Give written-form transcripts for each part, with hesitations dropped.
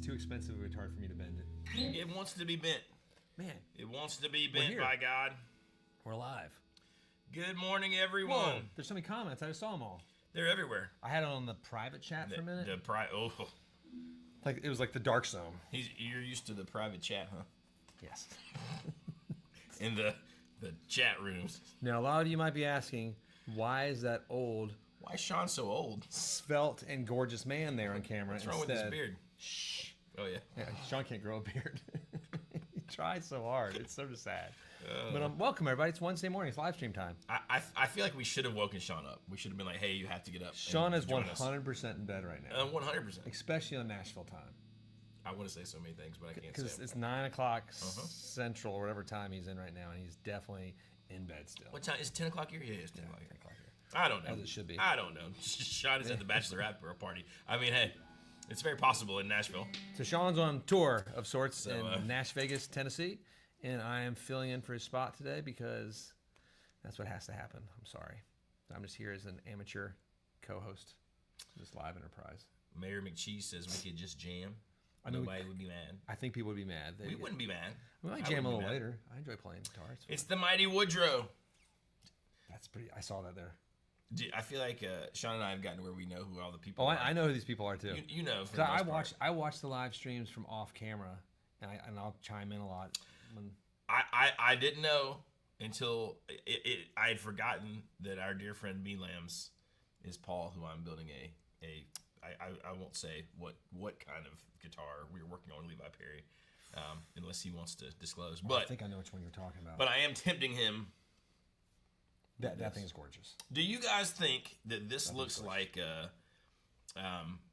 too expensive of a guitar for me to bend it. It wants to be bent. Man. It wants to be bent, by God. We're live. Good morning, everyone. Whoa, there's so many comments. I just saw them all. They're everywhere. I had it on the private chat for a minute. Like it was like the dark zone. You're used to the private chat, huh? Yes. In the chat rooms. Now, a lot of you might be asking, why is that old... Why is Sean so old? Svelte and gorgeous man there on camera. What's wrong with his beard? Shh. Oh, yeah. Sean can't grow a beard. He tried so hard. It's so sad. But welcome, everybody. It's Wednesday morning. It's live stream time. I feel like we should have woken Sean up. We should have been like, hey, you have to get up. Sean is 100% in bed right now. 100%. Especially on Nashville time. I want to say so many things, but I can't say Because it's 9 o'clock Central or whatever time he's in right now, and he's definitely in bed still. What time? Is it 10 o'clock here? Yeah, it's 10 o'clock here. 10 o'clock here. I don't know. As it should be. I don't know. Sean is at the bachelorette party. I mean, hey, it's very possible in Nashville. So Sean's on tour of sorts in Nash Vegas, Tennessee, and I am filling in for his spot today because that's what has to happen. I'm sorry. I'm just here as an amateur co-host of this live enterprise. Mayor McCheese says we could just jam. Nobody would be mad. I think people would be mad. We wouldn't be mad. We might jam a little later. I enjoy playing guitar. It's the mighty Woodrow. That's pretty. I saw that there. I feel like Sean and I have gotten to where we know who all the people are. are. I know who these people are too. You know. I watch the live streams from off camera, and I'll chime in a lot. I didn't know until I had forgotten that our dear friend B Lambs is Paul, who I'm building I won't say what kind of guitar we're working on, Levi Perry, unless he wants to disclose. But I think I know which one you're talking about. But I am tempting him. That thing is gorgeous. Do you guys think that this looks like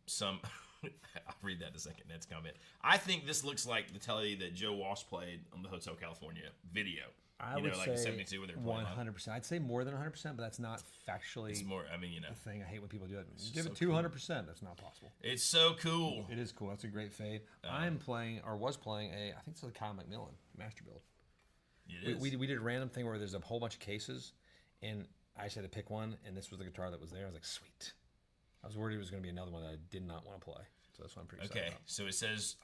some? I'll read that in a second. Ned's comment. I think this looks like the telly that Joe Walsh played on the Hotel California video. I would say 72 with their 100%. I'd say more than 100%, but that's not factually. It's more. I mean, the thing. I hate when people do it. Give it 200%. That's not possible. It's so cool. It is cool. That's a great fade. I'm playing, or was playing I think it's a Kyle McMillan master build. It is. We did a random thing where there's a whole bunch of cases, and I just had to pick one, and this was the guitar that was there. I was like, sweet. I was worried it was going to be another one that I did not want to play. So that's what I'm pretty excited about. So it says,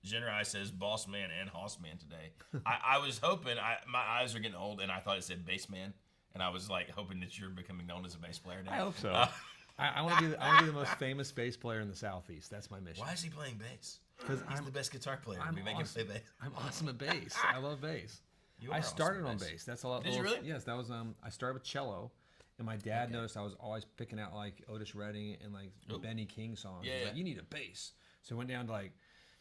Jenner says boss man and hoss man today. I was hoping, my eyes are getting old, and I thought it said bass man, and I was like hoping that you're becoming known as a bass player now. I hope so. I want to be the most famous bass player in the Southeast. That's my mission. Why is he playing bass? Because he's the best guitar player. We make him play bass. I'm awesome at bass. I love bass. I started on bass. That's a lot. Did you really? Yes, that was. I started with cello, and my dad noticed I was always picking out like Otis Redding and like Benny King songs. Yeah, He was like, you need a bass. So I went down to like.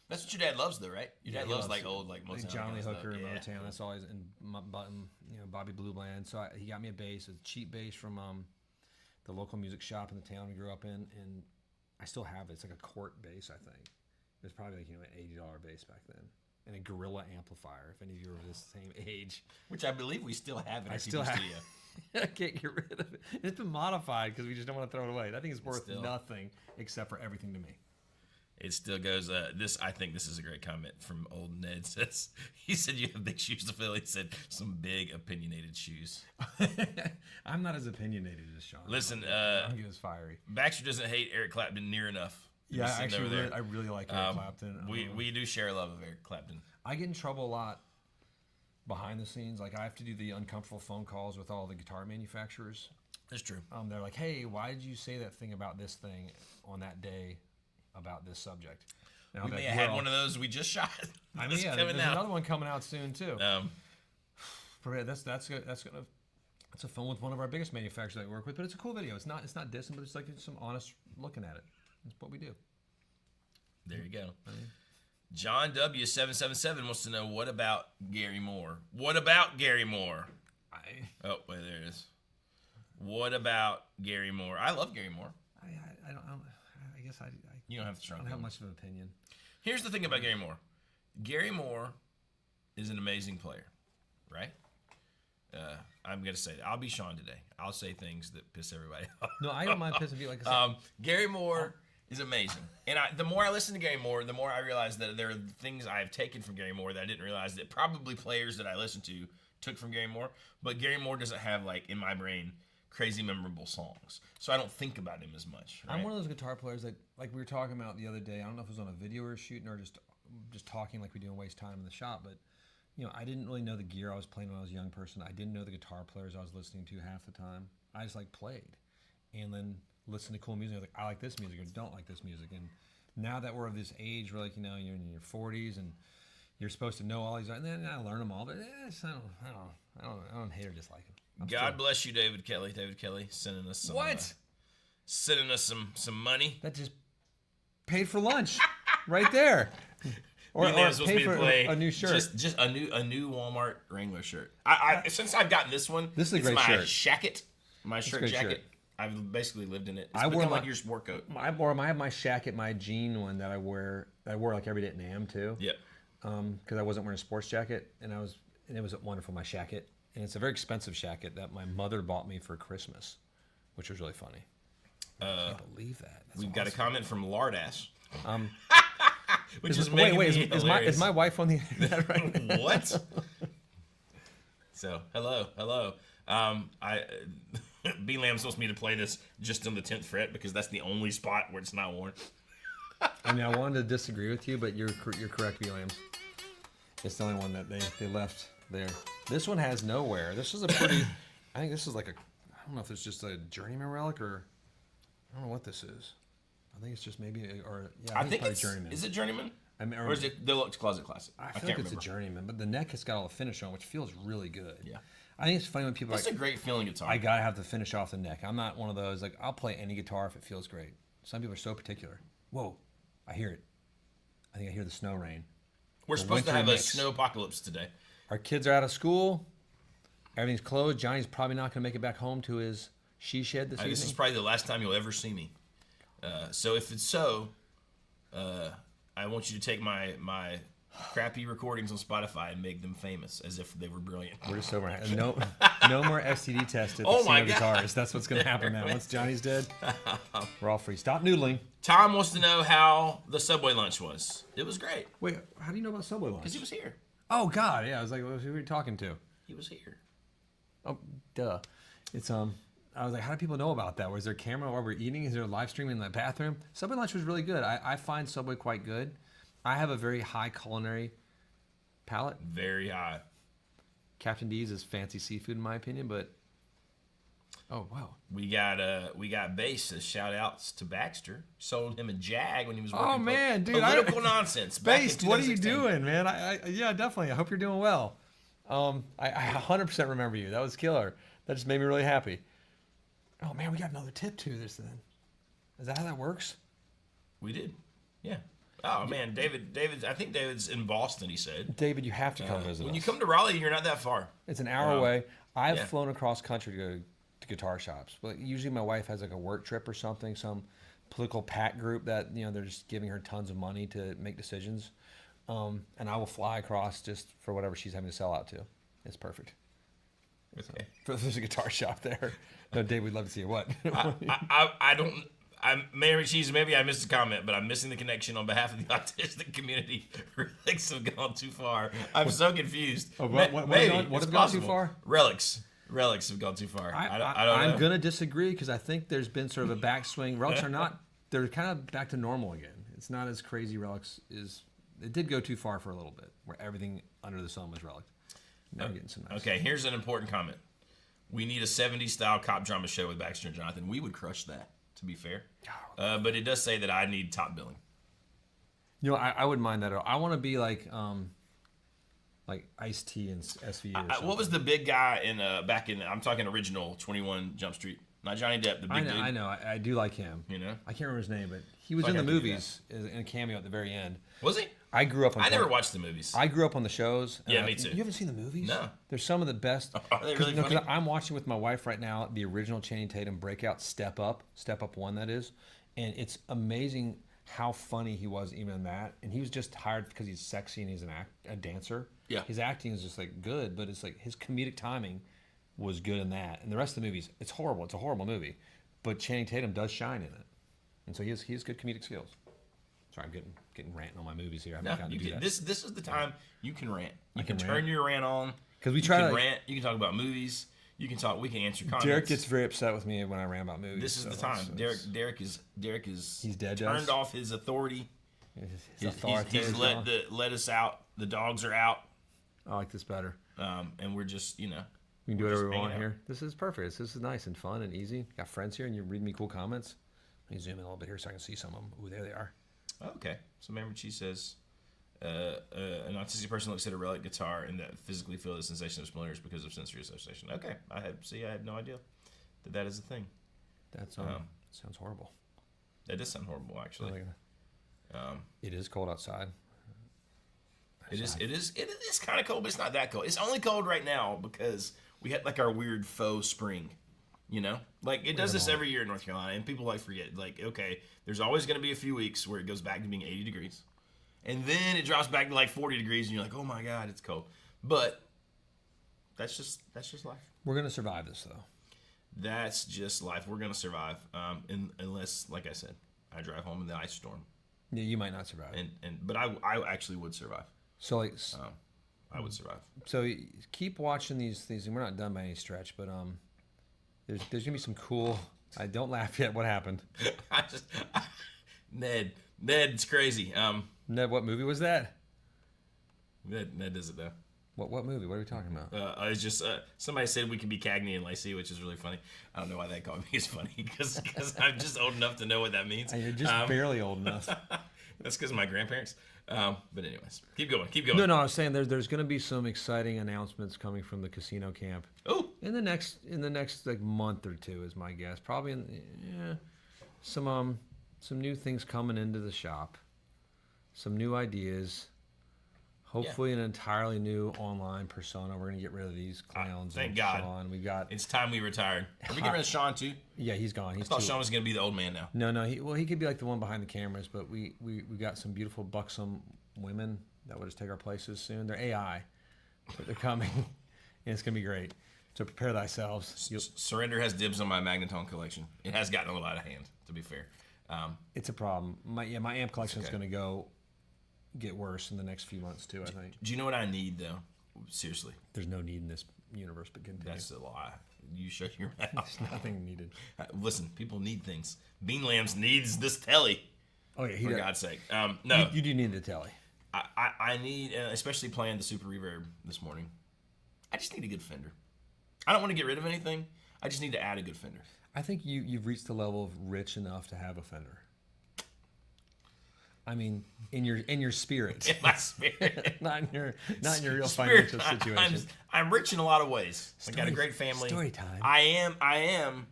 That's what your dad loves, though, right? Your dad loves like old Motown. John Lee Hooker and Motown. That's always and Bobby Blue Bland. So he got me a bass, a cheap bass from the local music shop in the town we grew up in, and I still have it. It's like a Court bass, I think. It was probably like an $80 bass back then. And a Gorilla amplifier, if any of you are the same age. Which I believe we still have in our studio. I can't get rid of it. It's been modified because we just don't want to throw it away. That thing is worth nothing except for everything to me. It still goes, I think this is a great comment from old Ned. He said you have big shoes to fill. He said some big opinionated shoes. I'm not as opinionated as Sean. Listen, I'm as fiery. Baxter doesn't hate Eric Clapton near enough. Yeah, actually, I really like Eric Clapton. We do share a love of Eric Clapton. I get in trouble a lot behind the scenes. Like I have to do the uncomfortable phone calls with all the guitar manufacturers. That's true. They're like, "Hey, why did you say that thing about this thing on that day about this subject?" Now, we may have had one of those we just shot. I mean, there's another one coming out soon too. That's a phone with one of our biggest manufacturers that we work with, but it's a cool video. It's not dissing, but it's like some honest looking at it. That's what we do. There you go. John W777 wants to know, what about Gary Moore? What about Gary Moore? Oh, wait, there it is. What about Gary Moore? I love Gary Moore. I don't. I guess I. You don't have to. I don't have much of an opinion. Here's the thing about Gary Moore. Gary Moore is an amazing player, right? I'm gonna say that. I'll be Sean today. I'll say things that piss everybody off. No, I don't mind pissing people. Like I said. Gary Moore is amazing, and the more I listen to Gary Moore, the more I realize that there are things I've taken from Gary Moore that I didn't realize that probably players that I listen to took from Gary Moore. But Gary Moore doesn't have, like, in my brain, crazy memorable songs, so I don't think about him as much. Right? I'm one of those guitar players like we were talking about the other day. I don't know if it was on a video we were shooting or just talking like we do and waste time in the shop, but I didn't really know the gear I was playing when I was a young person. I didn't know the guitar players I was listening to half the time. I just played, and then listened to cool music. I was like, I like this music or don't like this music. And now that we're of this age, where you're in your 40s and you're supposed to know all these, and then I learn them all, but I don't hate or dislike them. God bless you, David Kelly. David Kelly sending us some sending us some money. That just paid for lunch, right there. Or pay for a new shirt. Just a new Walmart Wrangler shirt. I since I've gotten this one, this is a great shirt. Shacket, my shirt jacket. I've basically lived in it. It's wore like your sport coat. I have my Shacket, my jean one that I wore like every day at NAMM too. Yep. Because I wasn't wearing a sports jacket, and it was wonderful, my Shacket. And it's a very expensive Shacket that my mother bought me for Christmas, which was really funny. I can't believe that. We've got a comment from Lardass. Which is is my wife on the internet right now? What? So hello. B Lamb wants me to play this just on the 10th fret because that's the only spot where it's not worn. I mean, I wanted to disagree with you, but you're correct, B Lambs. It's the only one that they left there. This one has nowhere. This is a pretty. I think this is I don't know if it's just a journeyman relic or I don't know what this is. I think it's just maybe I think it's journeyman. Is it journeyman? Or is it Deluxe Closet Classic? I feel like it's a journeyman, but the neck has got all the finish on, which feels really good. Yeah. I think it's funny when people That's a great feeling guitar. I gotta have the finish off the neck. I'm not one of those I'll play any guitar if it feels great. Some people are so particular. Whoa, I hear it. I think I hear the snow rain. We're supposed to have a snow apocalypse today. Our kids are out of school. Everything's closed. Johnny's probably not gonna make it back home to his she shed this evening. This is probably the last time you'll ever see me. So if it's so, I want you to take my crappy recordings on Spotify and make them famous as if they were brilliant. We're just over. No more STD tested. Oh my God. Guitars. That's what's going to happen now. Once Johnny's dead, we're all free. Stop noodling. Tom wants to know how the Subway lunch was. It was great. Wait, how do you know about Subway lunch? Because he was here. Oh God, yeah. I was like, who are you talking to? He was here. Oh, duh. It's I was like, how do people know about that? Was there a camera while we're eating? Is there a live stream in the bathroom? Subway lunch was really good. I find Subway quite good. I have a very high culinary palate. Very high. Captain D's is fancy seafood in my opinion, but oh wow. We got Bass as shout outs to Baxter. Sold him a Jag when he was working. Oh man, dude, political nonsense. Bass, what are you doing, man? Yeah, definitely. I hope you're doing well. I 100% remember you. That was killer. That just made me really happy. Oh man, we got another tip to this then. Is that how that works? We did. Yeah. Oh man, David. I think David's in Boston. He said. David, you have to come visit. When us. you come to Raleigh, you're not that far. It's an hour away. I've flown across country to go to guitar shops, but usually my wife has a work trip or something, some political PAC group that they're just giving her tons of money to make decisions, and I will fly across just for whatever she's having to sell out to. It's perfect. Okay. So, there's a guitar shop there. No, Dave, we'd love to see you. What? I don't. Maybe I missed a comment, but I'm missing the connection on behalf of the autistic community. Relics have gone too far. I'm so confused. Oh, what have gone too far? Relics have gone too far. I don't know. I'm going to disagree because I think there's been sort of a backswing. Relics are not, they're kind of back to normal again. It's not as crazy. Relics is, it did go too far for a little bit where everything under the sun was Relic. Now we're getting some nice. Okay, here's an important comment. We need a 70s style cop drama show with Baxter and Jonathan. We would crush that, to be fair. But it does say that I need top billing. I wouldn't mind that at all. I want to be like Ice-T and SVU. What was the big guy back in? I'm talking original 21 Jump Street, not Johnny Depp. The big dude. I know. I do like him. I can't remember his name, but he was in the movies in a cameo at the very end. Was he? I grew up on. I never watched the movies. I grew up on the shows. Yeah, me too. You haven't seen the movies? No. They're some of the best. Are they really funny? I'm watching with my wife right now the original Channing Tatum breakout Step Up 1 that is, and it's amazing how funny he was even in that. And he was just hired because he's sexy and he's a dancer. Yeah. His acting is just good, but it's his comedic timing was good in that. And the rest of the movies, it's horrible. It's a horrible movie, but Channing Tatum does shine in it, and so he has good comedic skills. Sorry, I'm getting ranting on my movies here. This is the time you can rant. You can turn your rant on. Because we try to rant. You can talk about movies. You can talk. We can answer comments. Derek gets very upset with me when I rant about movies. This is the time. Derek is he's dead. Turned off his authority. He's let us out. The dogs are out. I like this better. And we're just, we can do whatever we want here. This is perfect. This is nice and fun and easy. Got friends here, and you're reading me cool comments. Let me zoom in a little bit here so I can see some of them. Ooh, there they are. Okay. So Mamrie Cheese says, an autistic person looks at a relic guitar and that physically feel the sensation of splinters because of sensory association. Okay. I had no idea that is a thing. That sounds horrible. That does sound horrible, actually. It is cold outside. It is kind of cold, but it's not that cold. It's only cold right now because we had like our weird faux spring, Like it does this every year in North Carolina, and people forget. Like, okay, there's always going to be a few weeks where it goes back to being 80 degrees, and then it drops back to like 40 degrees, and you're like, oh my god, it's cold. But that's just life. We're gonna survive this though. That's just life. We're gonna survive, unless, like I said, I drive home in the ice storm. Yeah, you might not survive. But I actually would survive. So I would survive. So keep watching these things, and we're not done by any stretch. But there's gonna be some cool. I don't laugh yet. What happened? Ned's crazy. Ned, what movie was that? Ned does it though. What movie? What are we talking about? It's just somebody said we could be Cagney and Lacey, which is really funny. I don't know why that called me is funny because I'm just old enough to know what that means. You're just barely old enough. That's because of my grandparents. But anyways, keep going. No, I was saying there's going to be some exciting announcements coming from the casino camp. Oh, in the next like month or two is my guess. Probably some new things coming into the shop, some new ideas. Hopefully, an entirely new online persona. We're gonna get rid of these clowns. Thank God. Sean. It's time we retired. Are we getting rid of Sean too? Yeah, he's gone. I thought Sean was gonna be the old man now. No. He could be like the one behind the cameras, but we got some beautiful buxom women that will just take our places soon. They're AI, but they're coming, and it's gonna be great. So prepare thyself. Surrender has dibs on my Magnetone collection. It has gotten a little out of hand, to be fair. It's a problem. My amp collection is gonna get worse in the next few months too, I think. Do you know what I need though? Seriously. There's no need in this universe, but continue. That's a lie. You shut your mouth. There's nothing needed. Listen, people need things. Bean Lambs needs this telly. Oh yeah, for God's sake. No. You do need the telly. I need, especially playing the Super Reverb this morning, I just need a good fender. I don't want to get rid of anything. I just need to add a good fender. I think you've reached the level of rich enough to have a fender. I mean, in your spirit. In my spirit. not in your real financial situation. I'm rich in a lot of ways. I got a great family. Story time. I am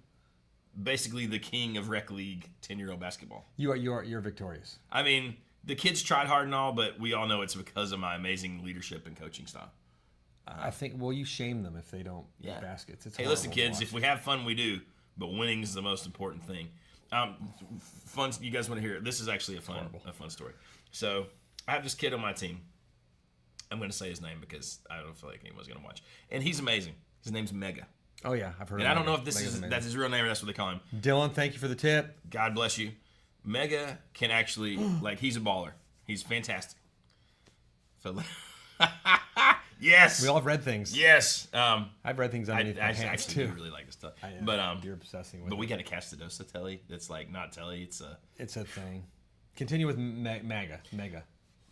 basically the king of rec league 10-year-old basketball. You're victorious. I mean, the kids tried hard and all, but we all know it's because of my amazing leadership and coaching style. I think, you shame them if they don't make baskets. It's hey, listen, kids, if we have fun, we do, but winning is the most important thing. Fun. You guys want to hear it? This is actually a fun story. So I have this kid on my team. I'm going to say his name because I don't feel like anyone's going to watch. And he's amazing. His name's Mega. Oh yeah, I've heard. And I don't know if that's his real name or that's what they call him. Dylan, thank you for the tip. God bless you. Mega can actually he's a baller. He's fantastic. So, yes. We all have read things. Yes. I've read things underneath my hands too. I really like this stuff. But you're obsessing with. But we got a Castadosa telly that's not telly. It's a thing. Continue with Mega.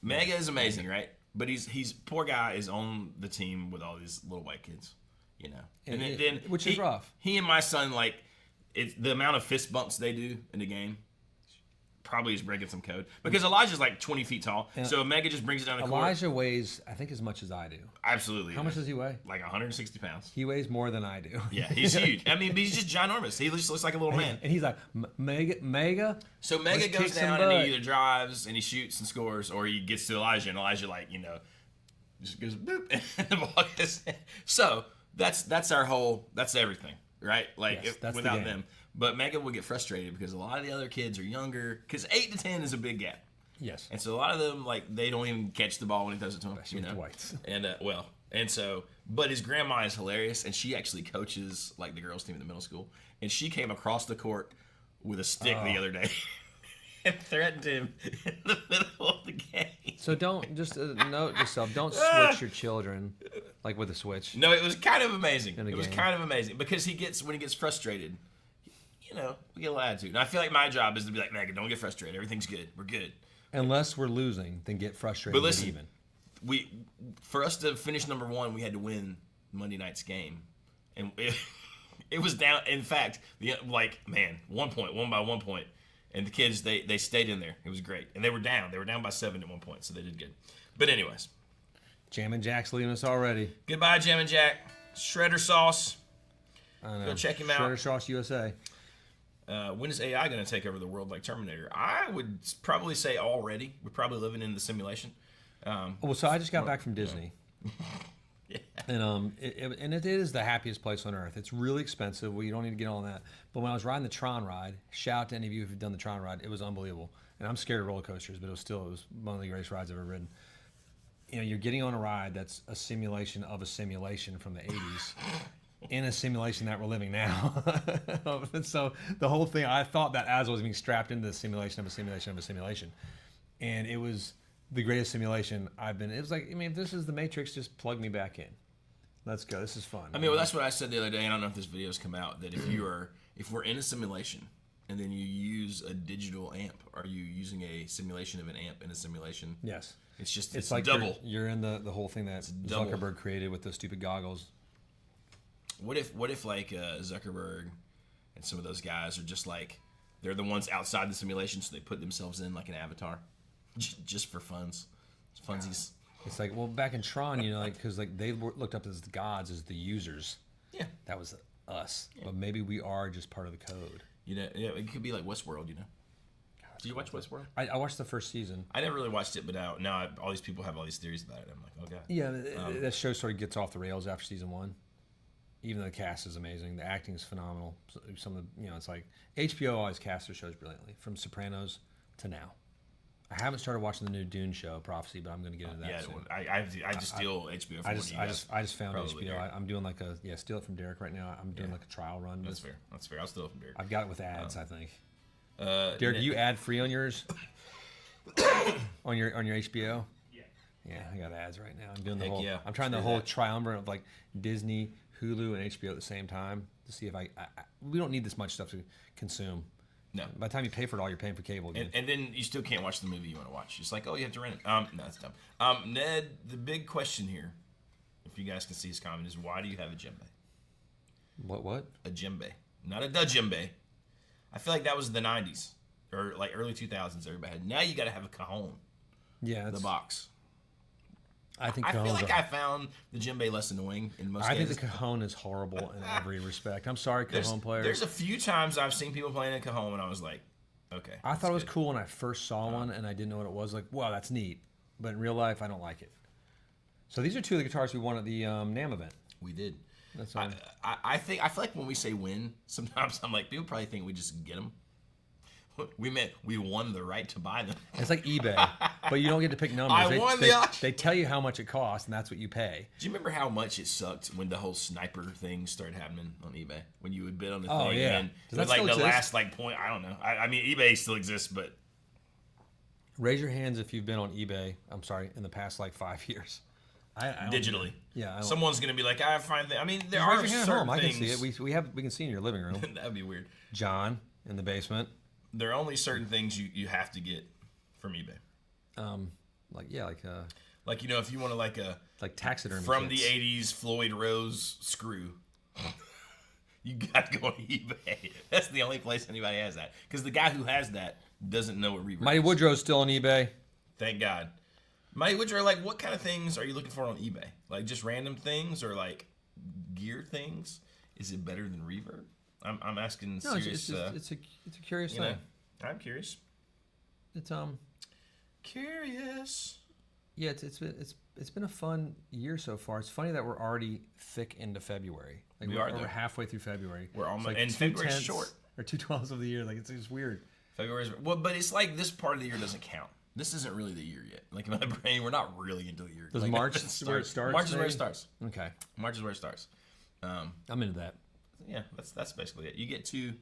Mega is amazing, right? But he's poor guy is on the team with all these little white kids, And then which is rough. He and my son it's the amount of fist bumps they do in the game. Probably is breaking some code because Elijah's 20 feet tall, so Mega just brings it down the court. Elijah weighs, I think, as much as I do. Absolutely. How much does he weigh? 160 pounds. He weighs more than I do. Yeah, he's huge. I mean, he's just ginormous. He just looks like a little man. And he's like, Mega. So Mega goes down and he either drives and he shoots and scores, or he gets to Elijah and Elijah just goes boop and the ball goes in. So that's everything, right? That's without them. But Mega will get frustrated because a lot of the other kids are younger. Because 8 to 10 is a big gap. Yes. And so a lot of them they don't even catch the ball when he throws it to them. Especially with the whites. But his grandma is hilarious, and she actually coaches the girls team in the middle school. And she came across the court with a stick the other day and threatened him in the middle of the game. So don't just note yourself. Don't switch your children like with a switch. No, it was kind of amazing. In a It was game. kind of amazing because when he gets frustrated, we get a little attitude. And I feel like my job is to be like, Megan, don't get frustrated. Everything's good. We're good. Unless we're losing, then get frustrated. But listen, and get even. For us to finish number one, we had to win Monday night's game, and it was down. In fact, 1 point, won by 1 point, and the kids they stayed in there. It was great, and they were down. They were down by 7 at 1 point, so they did good. But anyways, Jam and Jack's leaving us already. goodbye, Jam and Jack. Shredder Sauce. I know. Go check him out. Shredder Sauce USA. When is AI going to take over the world like Terminator? I would probably say already. We're probably living in the simulation. Well, so I just got back from Disney. Yeah. And it is the happiest place on earth. It's really expensive. Well, you don't need to get on that. But when I was riding the Tron ride, shout out to any of you who've done the Tron ride. It was unbelievable. And I'm scared of roller coasters, but it was one of the greatest rides I've ever ridden. You're getting on a ride that's a simulation of a simulation from the 80s in a simulation that we're living now. So the whole thing, I thought that as I was being strapped into the simulation of a simulation of a simulation. And it was the greatest simulation I've been. It was like, if this is the Matrix, just plug me back in. Let's go. This is fun. Well, that's what I said the other day. I don't know if this video's come out. That if we're in a simulation and then you use a digital amp, are you using a simulation of an amp in a simulation? Yes. It's like double. You're in the whole thing that double. Zuckerberg created with those stupid goggles. What if Zuckerberg and some of those guys are just like they're the ones outside the simulation, so they put themselves in like an avatar, just for funsies. It's like, well, back in Tron, because they looked up as the gods as the users. Yeah, that was us. Yeah. But maybe we are just part of the code. It could be like Westworld. Did you watch Westworld? I watched the first season. I never really watched it, but now all these people have all these theories about it. I'm like, okay. Yeah, that show sort of gets off the rails after season 1. Even though the cast is amazing, the acting is phenomenal. Some of the, it's like HBO always casts their shows brilliantly, from Sopranos to now. I haven't started watching the new Dune show, Prophecy, but I'm going to get into that soon. I just steal HBO from I just found Probably HBO. I'm doing like steal it from Derek right now. I'm doing like a trial run. That's fair. I'll steal it from Derek. I've got it with ads, I think. Derek, you ad free on yours? on your HBO? Yeah, I got ads right now. I'm doing the whole. I'm trying the whole triumvirate of like Disney, Hulu, and HBO at the same time to see if we don't need this much stuff to consume. No. By the time you pay for it all, you're paying for cable again. And then you still can't watch the movie you want to watch. It's like, oh, you have to rent it. No, that's dumb. Ned, the big question here, if you guys can see his comment, is why do you have a djembe? What? A djembe. Not a djembe. I feel like that was the 90s or like early 2000s everybody had. Now you got to have a cajon. Yeah. The box. I feel like I found the djembe less annoying in most cases. I think the cajon is horrible in every respect. I'm sorry, cajon players. There's a few times I've seen people playing a cajon and I was like, okay. I thought it was cool when I first saw one and I didn't know what it was. Like, wow, that's neat. But in real life, I don't like it. So these are two of the guitars we won at the NAMM event. We did. That's I feel like when we say win, sometimes I'm like, people probably think we just get them. We meant we won the right to buy them. It's like eBay, but you don't get to pick numbers. They tell you how much it costs, and that's what you pay. Do you remember how much it sucked when the whole sniper thing started happening on eBay? When you would bid on the thing, yeah. and it was like the last point. I don't know. I mean, eBay still exists, but raise your hands if you've been on eBay. I'm sorry, in the past 5 years. I digitally. Yeah. Someone's gonna be like, I find that. I mean, there are certain things. I can see it. We can see in your living room. That'd be weird. John in the basement. There are only certain things you have to get from eBay. If you want to like taxidermy from kits. the 80s Floyd Rose screw, you got to go on eBay. That's the only place anybody has that, because the guy who has that doesn't know what reverb Mighty is. Woodrow's still on eBay. Thank God. Mighty Woodrow, what kind of things are you looking for on eBay? Like just random things or like gear things? Is it better than reverb? I'm asking serious. It's a curious thing. I'm curious. It's curious. Yeah, it's been a fun year so far. It's funny that we're already thick into February. We're halfway through February. We're almost, and February's short. Or 2/12 of the year. It's just weird. February's but it's like this part of the year doesninto count. This isn't really the year yet. Like in my brain, we're not really into the year. Does March where it starts? March is where it starts. Okay. March is where it starts. I'm into that. Yeah, that's basically it. You get to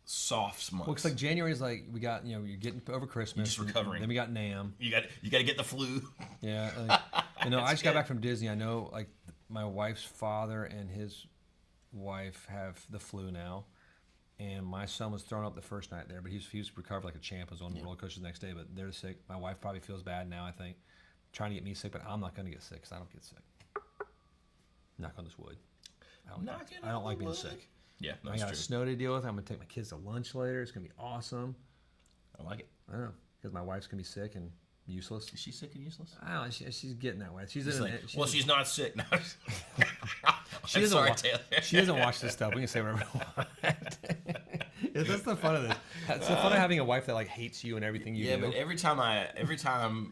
soft months. Well, it's like January is like we got you're getting over Christmas. You're just recovering. Then we got NAMM. You got to get the flu. Yeah, I just got back from Disney. I know like my wife's father and his wife have the flu now, and my son was thrown up the first night there, but he was recovered like a champ. Was on the roller coaster the next day, but they're sick. My wife probably feels bad now. I think trying to get me sick, but I'm not going to get sick because I don't get sick. Knock on this wood. I don't like being sick. Yeah, I got a snow to deal with. I'm going to take my kids to lunch later. It's going to be awesome. I like it. I know because my wife's going to be sick and useless. Is she sick and useless? I don't know. She's getting that way. She's she's not sick. No. She doesn't watch this stuff. We can say whatever we want. That's the fun of this. It's the fun of having a wife that like hates you and everything you do. Yeah, but every time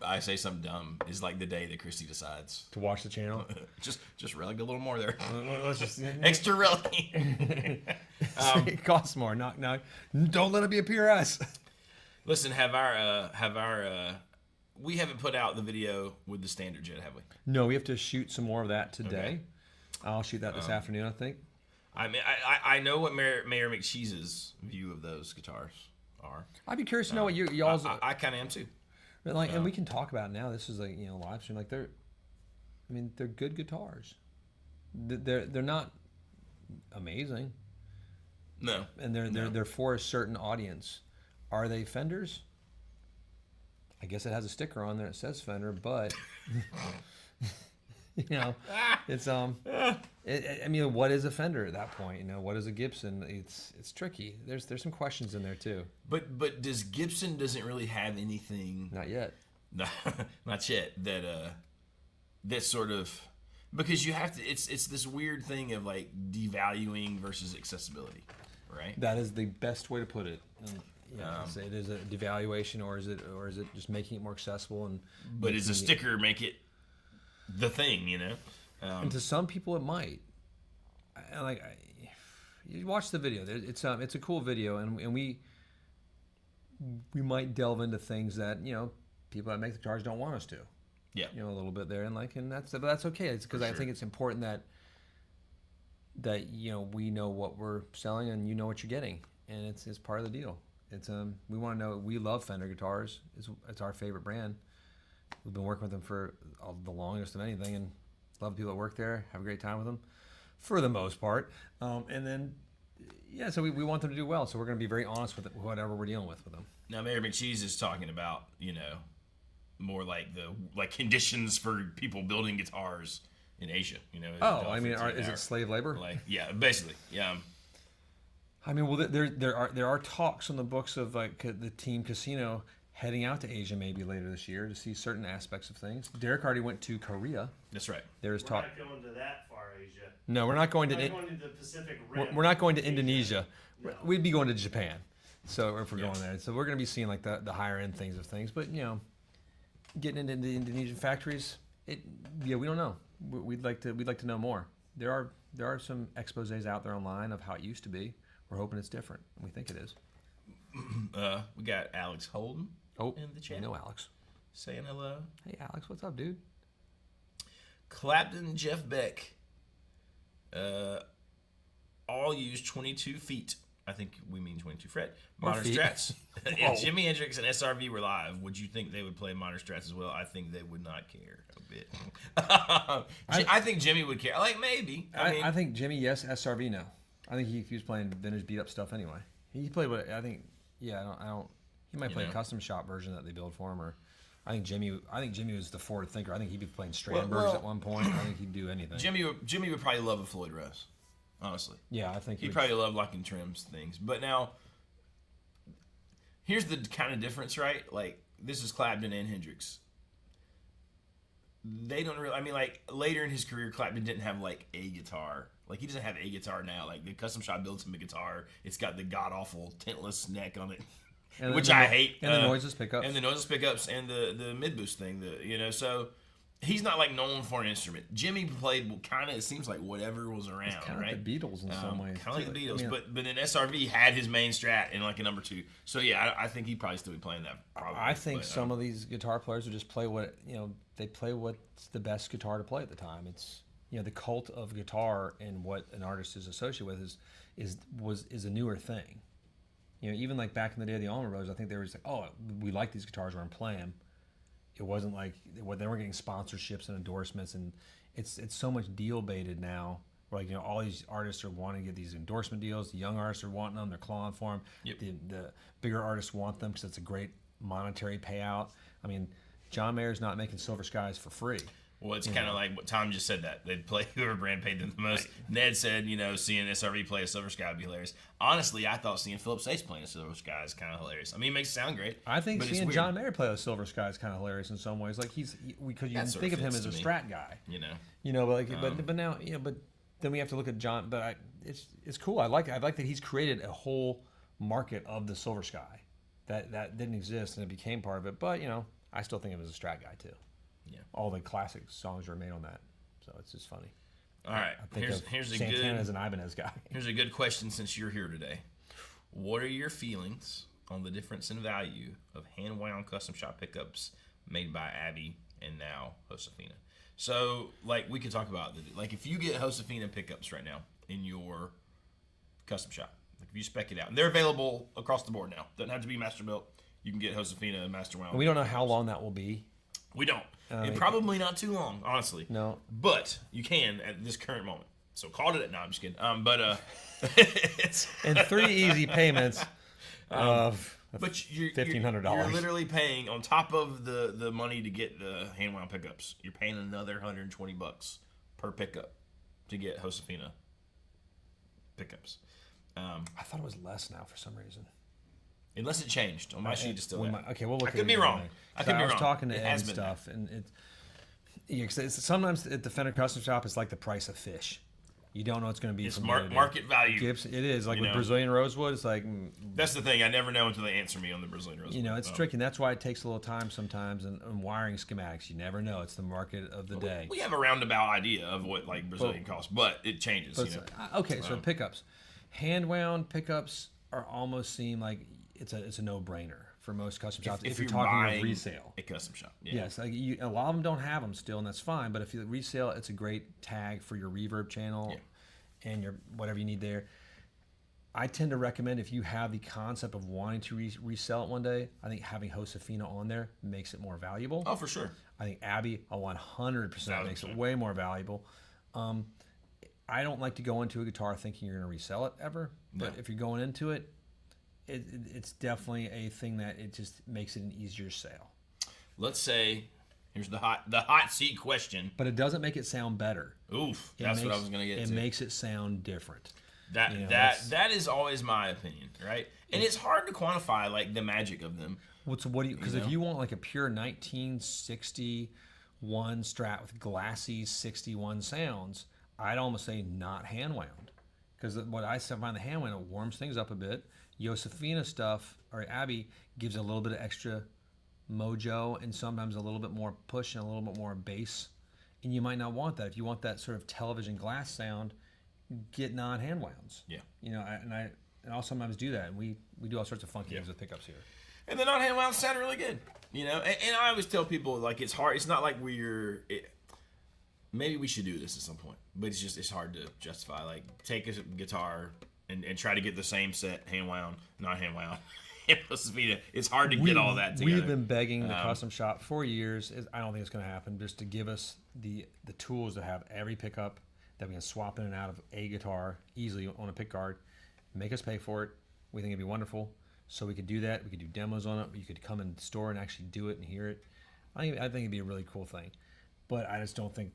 I say something dumb is like the day that Christy decides to watch the channel. just relic a little more there. Let's just extra relic. It costs more. Knock. Don't let it be a PRS. Listen, we haven't put out the video with the standards yet, have we? No, we have to shoot some more of that today. Okay. I'll shoot that this afternoon, I think. I mean, I know what Mayor McCheese's view of those guitars are. I'd be curious to know what y'all's. I kind of am too. But like, and we can talk about it now. This is like live stream. Like they're good guitars. They're not amazing. No. And they're for a certain audience. Are they Fenders? I guess it has a sticker on there that says Fender, but it's I mean, what is a Fender at that point? What is a Gibson? It's tricky. There's some questions in there too. But does Gibson doesn't really have anything? Not yet. No, not yet. That sort of, because you have to. It's this weird thing of like devaluing versus accessibility, right? That is the best way to put it. It is a devaluation, or is it just making it more accessible? But does a sticker make it the thing? And to some people, it might. You watch the video. It's a cool video, and we might delve into things that people that make the guitars don't want us to. Yeah, a little bit there, and that's okay. It's because I think it's important that we know what we're selling and you know what you're getting, and it's part of the deal. It's we want to know. We love Fender guitars. It's our favorite brand. We've been working with them for the longest of anything, and love the people that work there. Have a great time with them, for the most part. And then, so we want them to do well. So we're going to be very honest with whatever we're dealing with them. Now, Mayor McCheese is talking about more like the conditions for people building guitars in Asia. Is it slave labor? Basically, yeah. I mean, well, there are talks on the books of like the Team Casino heading out to Asia maybe later this year to see certain aspects of things. Derek already went to Korea. That's right. There's talk. We're not going to that far Asia. No, we're not going to. We're not going to the Pacific Rim. We're not going to Indonesia. No. We'd be going to Japan. So if we're going there, so we're going to be seeing like the higher end things of things. But getting into the Indonesian factories, we don't know. We'd like to know more. There are some exposés out there online of how it used to be. We're hoping it's different. We think it is. We got Alex Holden in the chat. I know Alex. Saying hello. Hey, Alex. What's up, dude? Clapton, Jeff Beck, all use 22 feet. I think we mean 22 fret. Modern Strats. If Jimi Hendrix and SRV were live, would you think they would play Modern Strats as well? I think they would not care a bit. I think Jimmy would care. Like, maybe. I think Jimmy, yes. SRV, no. I think he was playing vintage beat up stuff anyway. He played what I think. Yeah, I don't. He might play a custom shop version that they build for him, or I think Jimmy was the forward thinker. I think he'd be playing Strandbergs at one point. I think he'd do anything. Jimmy would probably love a Floyd Rose, honestly. Yeah, I think he'd probably love locking trims things. But now, here's the kind of difference, right? Like, this is Clapton and Hendrix. They don't really. I mean, like, later in his career, Clapton didn't have like a guitar. Like, he doesn't have a guitar now. Like, the custom shop builds him a guitar. It's got the god awful tintless neck on it, which I hate. And the noiseless pickups. And the noiseless pickups and the mid boost thing. So he's not like known for an instrument. Jimmy played kind of. It seems like whatever was around. It's kind right? of like the Beatles in some ways. Kind of like the Beatles, but then SRV had his main Strat and like a number 2. So yeah, I think he'd probably still be playing that. Probably. I think some of these guitar players would just play what they play what's the best guitar to play at the time. It's the cult of guitar and what an artist is associated with is a newer thing. You know, even like back in the day of the Allman Brothers, I think they were just like, oh, we like these guitars, we're gonna play them. It wasn't like they weren't getting sponsorships and endorsements, and it's so much deal baited now. Where like, you know, all these artists are wanting to get these endorsement deals. The young artists are wanting them; they're clawing for them. Yep. The bigger artists want them because it's a great monetary payout. I mean, John Mayer's not making Silver Skies for free. Well, it's kind of like what Tom just said, that they'd play whoever brand paid them the most. Right. Ned said, you know, seeing SRV play a Silver Sky would be hilarious. Honestly, I thought seeing Philip Sace playing a Silver Sky is kind of hilarious. I mean, it makes it sound great. I think seeing John Mayer play a Silver Sky is kind of hilarious in some ways. Like because you think of him as a Strat guy. You know, but like, but now, you know, but then we have to look at John. But it's cool. I like that he's created a whole market of the Silver Sky that didn't exist and it became part of it. But you know, I still think of him as a Strat guy too. Yeah, all the classic songs were made on that, so it's just funny. All right, here's a Santana as an Ibanez guy. Here's a good question since you're here today. What are your feelings on the difference in value of hand-wound custom shop pickups made by Abby and now Josefina? So, like, we could talk about like if you get Josefina pickups right now in your custom shop, like if you spec it out, and they're available across the board now. Doesn't have to be master built. You can get Josefina and master wound. We don't know how long that will be. We don't. And probably not too long, honestly. No. But you can at this current moment. So call it. No, I'm just kidding. It's and 3 easy payments of $1,500. You're literally paying on top of the money to get the hand wound pickups. You're paying another $120 per pickup to get Josefina pickups. I thought it was less now for some reason. Unless it changed on my sheet, it's still that. Okay, we'll look. I could be wrong. I was talking to Ed and stuff, and it's sometimes at the Fender Custom Shop, it's like the price of fish. You don't know what's going to be. It's market value. It is like with Brazilian rosewood. It's like that's the thing. I never know until they answer me on the Brazilian rosewood. You know, it's tricky, and that's why it takes a little time sometimes. And wiring schematics, you never know. It's the market of the day. We have a roundabout idea of what like Brazilian costs, but it changes. Okay, so pickups, hand wound pickups are almost seem like it's a no-brainer for most custom shops if you're talking of resale. A custom shop, yes, like a lot of them don't have them still, and that's fine. But if you resale, it's a great tag for your reverb channel and your whatever you need there. I tend to recommend if you have the concept of wanting to resell it one day, I think having Josefina on there makes it more valuable. Oh, for sure. I think Abby 100% makes it way more valuable. I don't like to go into a guitar thinking you're going to resell it ever, but if you're going into it, it's definitely a thing that it just makes it an easier sale. Let's say here's the hot seat question. But it doesn't make it sound better. Oof, what I was going to get to. It makes it sound different. That is always my opinion, right? And it's hard to quantify like the magic of them. Because if you want like a pure 1961 Strat with glassy 61 sounds, I'd almost say not hand wound. Because what I find the hand wound, it warms things up a bit. Josefina stuff, or Abby, gives a little bit of extra mojo and sometimes a little bit more push and a little bit more bass. And you might not want that. If you want that sort of television glass sound, get non-hand wounds. Yeah. You know, and I'll sometimes do that. And we do all sorts of fun things with pickups here. And the non-hand wounds sound really good. You know, and I always tell people, like, it's hard. It's not like maybe we should do this at some point, but it's hard to justify. Like, take a guitar and try to get the same set, hand wound, not hand wound. It's hard to get all that together. We've been begging the custom shop for years. I don't think it's going to happen. Just to give us the tools to have every pickup that we can swap in and out of a guitar easily on a pick guard. Make us pay for it. We think it'd be wonderful. So we could do that. We could do demos on it. You could come in the store and actually do it and hear it. I think it'd be a really cool thing. But I just don't think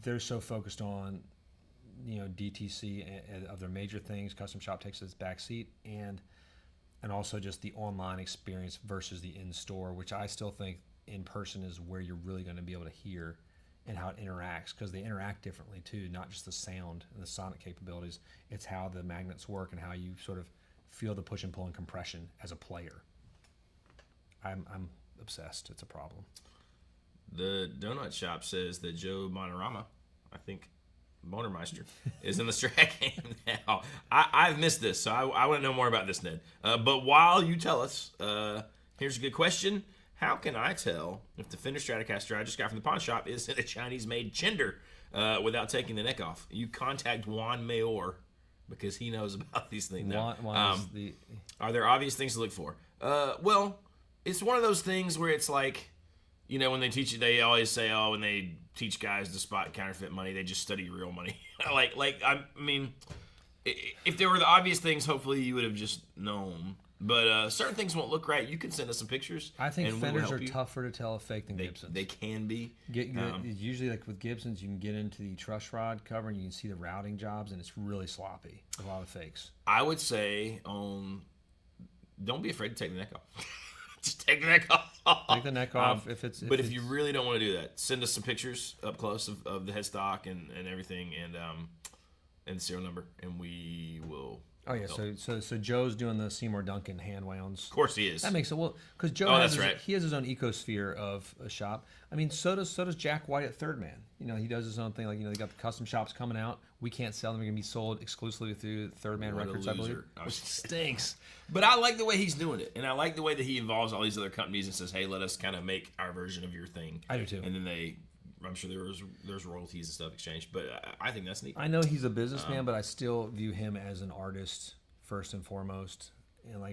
they're so focused on, you know, DTC and of their major things. Custom shop takes its back seat, and also just the online experience versus the in-store, which I still think in person is where you're really going to be able to hear and how it interacts, because they interact differently too, not just the sound and the sonic capabilities. It's how the magnets work and how you sort of feel the push and pull and compression as a player. I'm obsessed. It's a problem. The donut shop says that Joe Monorama, I think Motormeister, is in the Strat game now. I've missed this, so I want to know more about this, Ned. But while you tell us, here's a good question. How can I tell if the Fender Stratocaster I just got from the pawn shop is a Chinese-made Chinder without taking the neck off? You contact Juan Mayor because he knows about these things now. Are there obvious things to look for? Well, it's one of those things where it's like, when they teach you, they always say, when they teach guys to spot counterfeit money, they just study real money. I mean, if there were the obvious things, hopefully you would have just known. But certain things won't look right. You can send us some pictures. I think Fenders are tougher to tell a fake than Gibsons. They can be. Usually, like with Gibsons, you can get into the truss rod cover and you can see the routing jobs, and it's really sloppy. A lot of fakes. I would say don't be afraid to take the neck off. Just take the neck off. Take the neck off if you really don't want to do that, send us some pictures up close of the headstock and everything and serial number, and we will. Oh yeah, so Joe's doing the Seymour Duncan hand wounds. Of course he is. That makes it because Joe he has his own ecosphere of a shop. I mean, so does Jack White at Third Man. He does his own thing. Like they got the custom shops coming out. We can't sell them. They're gonna be sold exclusively through Third Man Records, I believe. Which stinks. But I like the way he's doing it, and I like the way that he involves all these other companies and says, "Hey, let us kind of make our version of your thing." I do too. And then I'm sure there's royalties and stuff exchanged, but I think that's neat. I know he's a businessman, but I still view him as an artist first and foremost, and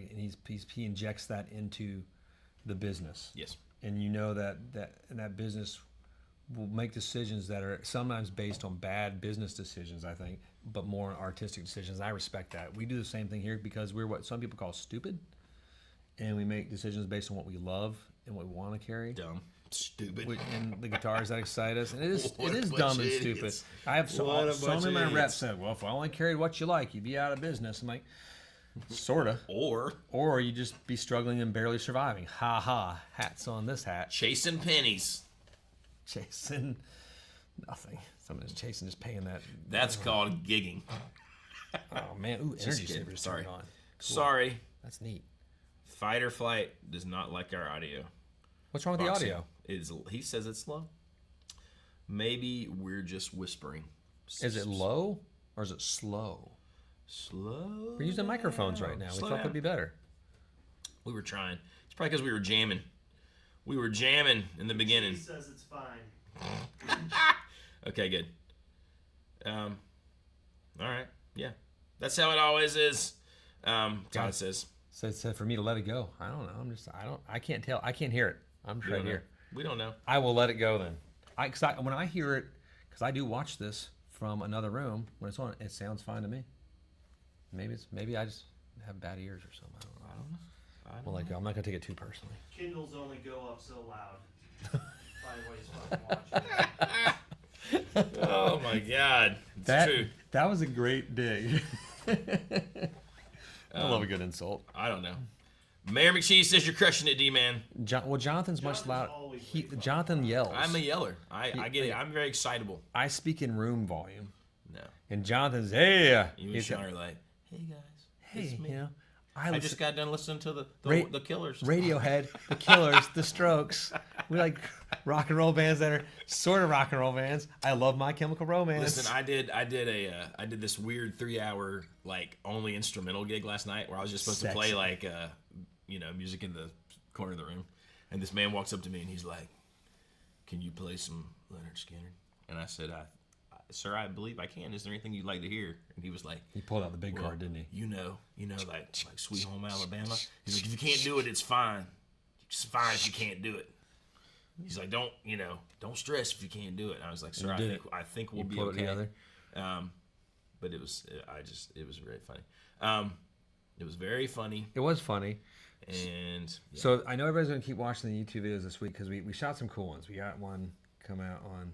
he injects that into the business. Yes, and that business will make decisions that are sometimes based on bad business decisions, I think, but more on artistic decisions. I respect that. We do the same thing here because we're what some people call stupid, and we make decisions based on what we love and what we want to carry. Dumb. Stupid. And the guitars that excite us, and it is dumb and stupid. I have so many of my reps said, "Well, if I only carried what you like, you'd be out of business." I'm like, sorta. Or you just be struggling and barely surviving. Ha ha. Hats on this hat. Chasing pennies. Chasing nothing. Someone's chasing, just paying that. That's called gigging. Oh man, ooh, energy savers. Sorry. On. Cool. Sorry. That's neat. Fight or Flight does not like our audio. What's wrong with the audio? He says it's slow. Maybe we're just whispering. Is it low or is it slow? Slow. We're using microphones right now. We thought that'd be better. We were trying. It's probably because we were jamming. We were jamming in the beginning. He says it's fine. Okay, good. All right. Yeah. That's how it always is. God says. So for me to let it go, I don't know. I can't tell. I can't hear it. I'm just right here. We don't know. I will let it go then. When I hear it, because I do watch this from another room, when it's on, it sounds fine to me. Maybe I just have bad ears or something. I don't know. Well, I'm not gonna take it too personally. Kindles only go up so loud. Probably why he's fucking watching. Oh my God, it's true. That was a great dig. I love a good insult. I don't know. Mayor McCheese says you're crushing it, D-man. Jonathan's much louder. Jonathan yells. I'm a yeller. I get it. I'm very excitable. I speak in room volume. No. And Jonathan's, hey. You and Sean are like, hey guys. Hey, I just got done listening to the Killers. Radiohead, the Killers, the Strokes. We like rock and roll bands that are sort of rock and roll bands. I love My Chemical Romance. Listen, I did this weird 3-hour only instrumental gig last night where I was just supposed to play music in the corner of the room, and this man walks up to me and he's like, "Can you play some Leonard Skinner?" And I said, "Sir, I believe I can. Is there anything you'd like to hear?" And he was like, he pulled out the big card, didn't he? Like Sweet Home Alabama. He's like, "If you can't do it, it's fine. It's fine if you can't do it." He's like, don't stress if you can't do it. And I was like, "Sir, I think we'll be okay." Together. But it was very funny. It was very funny. It was funny. And yeah. So I know everybody's going to keep watching the YouTube videos this week because we shot some cool ones. We got one come out on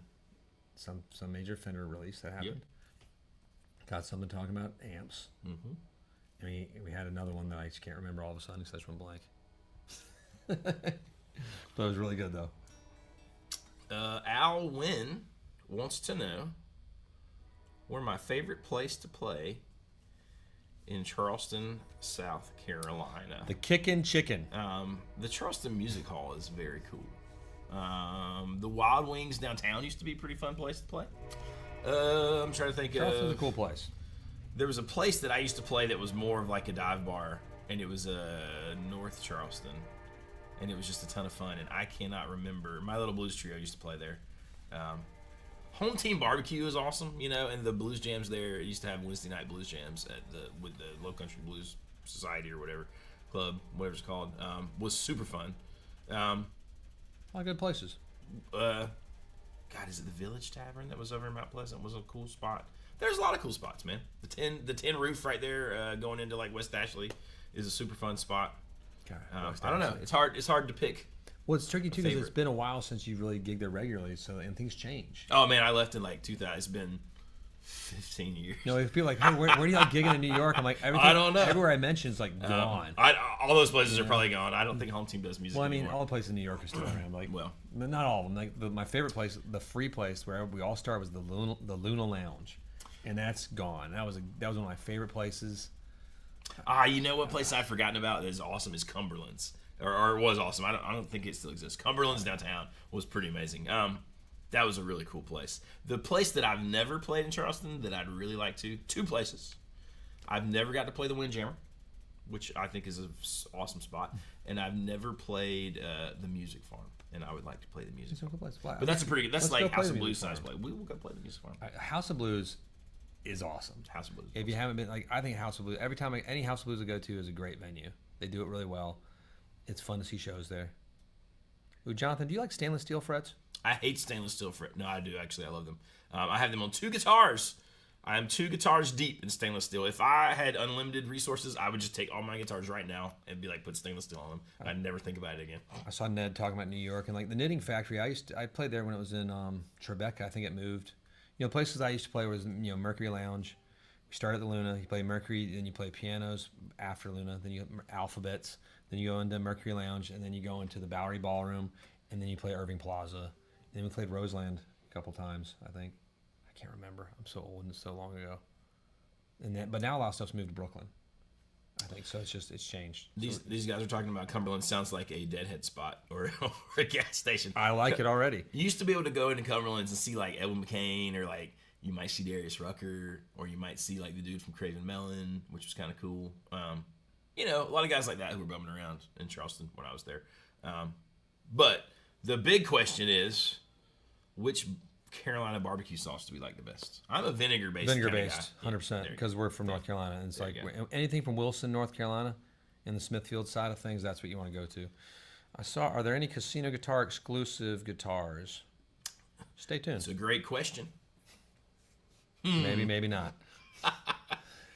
some major Fender release that happened. Yep. Got something talking about amps. Mm-hmm. And we had another one that I just can't remember all of a sudden because I just went blank. But it was really good though. Al Wynn wants to know where my favorite place to play in Charleston, South Carolina. The Kickin' Chicken. The Charleston Music Hall is very cool. The Wild Wings downtown used to be a pretty fun place to play. I'm trying to think. Charleston's a cool place. There was a place that I used to play that was more of like a dive bar, and it was North Charleston, and it was just a ton of fun. And I cannot remember. My Little Blues Trio used to play there. Home Team Barbecue is awesome, you know, and the blues jams there used to have Wednesday night blues jams with the Low Country Blues Society or whatever club, whatever it's called, was super fun. A lot of good places. God, is it the Village Tavern that was over in Mount Pleasant? Was a cool spot. There's a lot of cool spots, man. The tin roof right there, going into like West Ashley, is a super fun spot. God, I don't know. It's hard to pick. Well, it's tricky too because it's Favorite. been a while since you really gigged there regularly, so and things change. Oh man, I left in like 2000. It's been 15 years. You know, if people are like, hey, where do you like gigging in New York? I'm like, everything, I don't know. Everywhere I mention is like gone. All those places are probably gone. I don't think Home Team does music Well, I mean, anymore. all the places in New York are still around. Like, Well. not all of them. Like my favorite place, the free place where we all started was the Luna Lounge, and that's gone. That was one of my favorite places. You know what place I've forgotten about that is awesome is Cumberland's, or it was awesome. I don't think it still exists. Cumberland's downtown was pretty amazing. That was a really cool place. The place that I've never played in Charleston that I'd really like to, two places. I've never got to play the Windjammer, which I think is an awesome spot, and I've never played the Music Farm, and I would like to play the Music Farm. But that's a pretty good. That's Let's go like play House the of Blues Music size play. Farm. We will go play the Music Farm. House of Blues is awesome. House of Blues. If you haven't been, like, I think House of Blues, every time any House of Blues I go to is a great venue. They do it really well. It's fun to see shows there. Ooh, Jonathan, do you like stainless steel frets? I hate stainless steel fret. No, I do actually. I love them. I have them on 2 guitars. I am 2 guitars deep in stainless steel. If I had unlimited resources, I would just take all my guitars right now and be like, put stainless steel on them. I'd never think about it again. I saw Ned talking about New York and like the Knitting Factory. I played there when it was in Tribeca. I think it moved. You know, places I used to play was Mercury Lounge. We started at the Luna. You play Mercury, then you play pianos after Luna. Then you alphabets. Then you go into Mercury Lounge, and then you go into the Bowery Ballroom, and then you play Irving Plaza. And then we played Roseland a couple times, I think. I can't remember. I'm so old and so long ago. But now a lot of stuff's moved to Brooklyn, I think. So it's changed. These guys are talking about Cumberland. Sounds like a Deadhead spot or a gas station. I like it already. You used to be able to go into Cumberland's and see like Edwin McCain, or like you might see Darius Rucker, or you might see like the dude from Craven Melon, which was kind of cool. A lot of guys like that who were bumming around in Charleston when I was there. But the big question is, which Carolina barbecue sauce do we like the best? I'm a vinegar-based Vinegar-based, guy. 100%, because we're from North Carolina. And it's There like you go. anything from Wilson, North Carolina, in the Smithfield side of things, that's what you want to go to. Are there any Casino Guitar exclusive guitars? Stay tuned. It's a great question. Maybe, maybe not.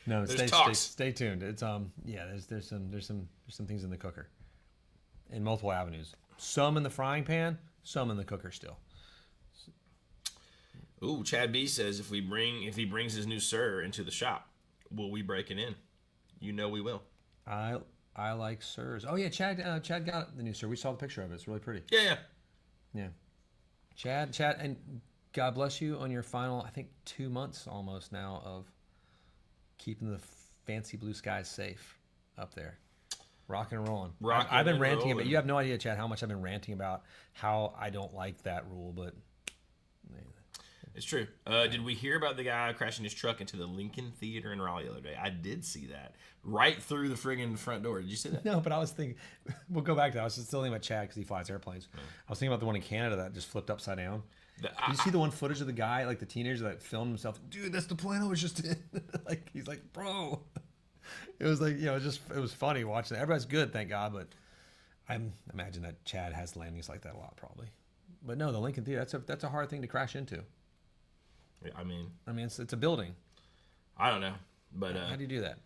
No, There's stay tuned. It's there's some things in the cooker, in multiple avenues. Some in the frying pan, some in the cooker still. Ooh, Chad B says if he brings his new Sir into the shop, will we break it in? You know we will. I like Sirs. Oh yeah, Chad got the new Sir. We saw the picture of it. It's really pretty. Yeah. Chad, and God bless you on your final, I think 2 months almost now of keeping the fancy blue skies safe up there. Rocking and rolling. I've been ranting about. You have no idea, Chad, how much I've been ranting about how I don't like that rule, but It's true. Did we hear about the guy crashing his truck into the Lincoln Theater in Raleigh the other day? I did see that. Right through the friggin' front door. Did you see that? no. But I was thinking, we'll go back to that. I was just still thinking about Chad because he flies airplanes. I was thinking about the one in Canada that just flipped upside down. Did you see the one footage of the guy, like the teenager that filmed himself? Dude, that's the plane I was just in. Like he's like, bro. It was like, it was funny watching that. Everybody's good, thank God, but I imagine that Chad has landings like that a lot, probably. But no, the Lincoln Theater, that's a hard thing to crash into. I mean, it's a building. I don't know, but How do you do that?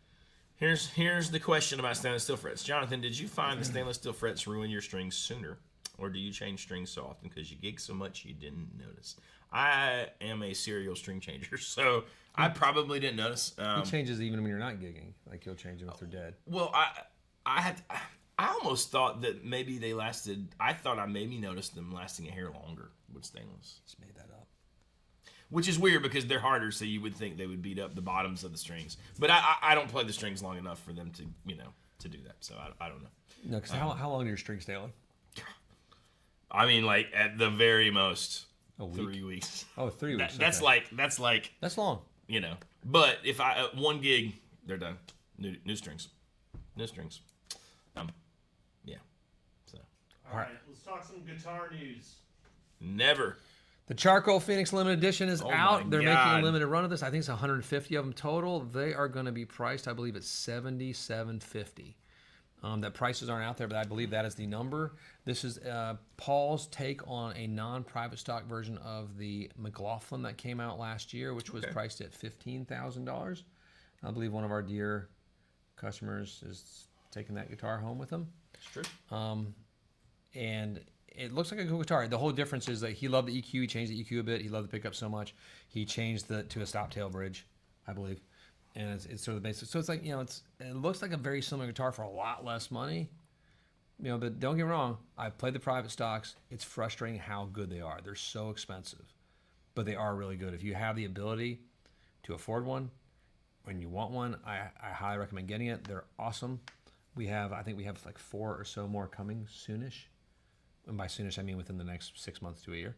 here's the question about stainless steel frets. Jonathan, did you find the stainless steel frets ruin your strings sooner, or do you change strings so often because you gig so much you didn't notice? I am a serial string changer, so I probably didn't notice. He changes even when you're not gigging. Like you'll change them if they're dead. Well, I almost thought that maybe they lasted. I thought I maybe noticed them lasting a hair longer with stainless. Just made that up. Which is weird because they're harder, so you would think they would beat up the bottoms of the strings. But I don't play the strings long enough for them to to do that. So I don't know. No, because how long do your strings stay on? I mean, like at the very most, A week? 3 weeks. Oh, 3 weeks. That's okay. like That's long. But if I one gig, they're done. New strings, yeah. So All right, let's talk some guitar news. never. The Charcoal Phoenix Limited Edition is Oh out. my They're making God. a limited run of this. I think it's 150 of them total. They are going to be priced, I believe, at $77.50. That prices aren't out there, but I believe that is the number. This is Paul's take on a non-private stock version of the McLaughlin that came out last year, which was priced at $15,000. I believe one of our dear customers is taking that guitar home with him. It's true. And it looks like a cool guitar. The whole difference is that he loved the EQ. He changed the EQ a bit. He loved the pickup so much. He changed to a stop tail bridge, I believe. And it's sort of the basic. So it's like, it looks like a very similar guitar for a lot less money. But don't get me wrong. I've played the private stocks. It's frustrating how good they are. They're so expensive, but they are really good. If you have the ability to afford one, when you want one, I highly recommend getting it. They're awesome. I think we have like 4 or so more coming soonish. And by soonish, I mean within the next 6 months to a year.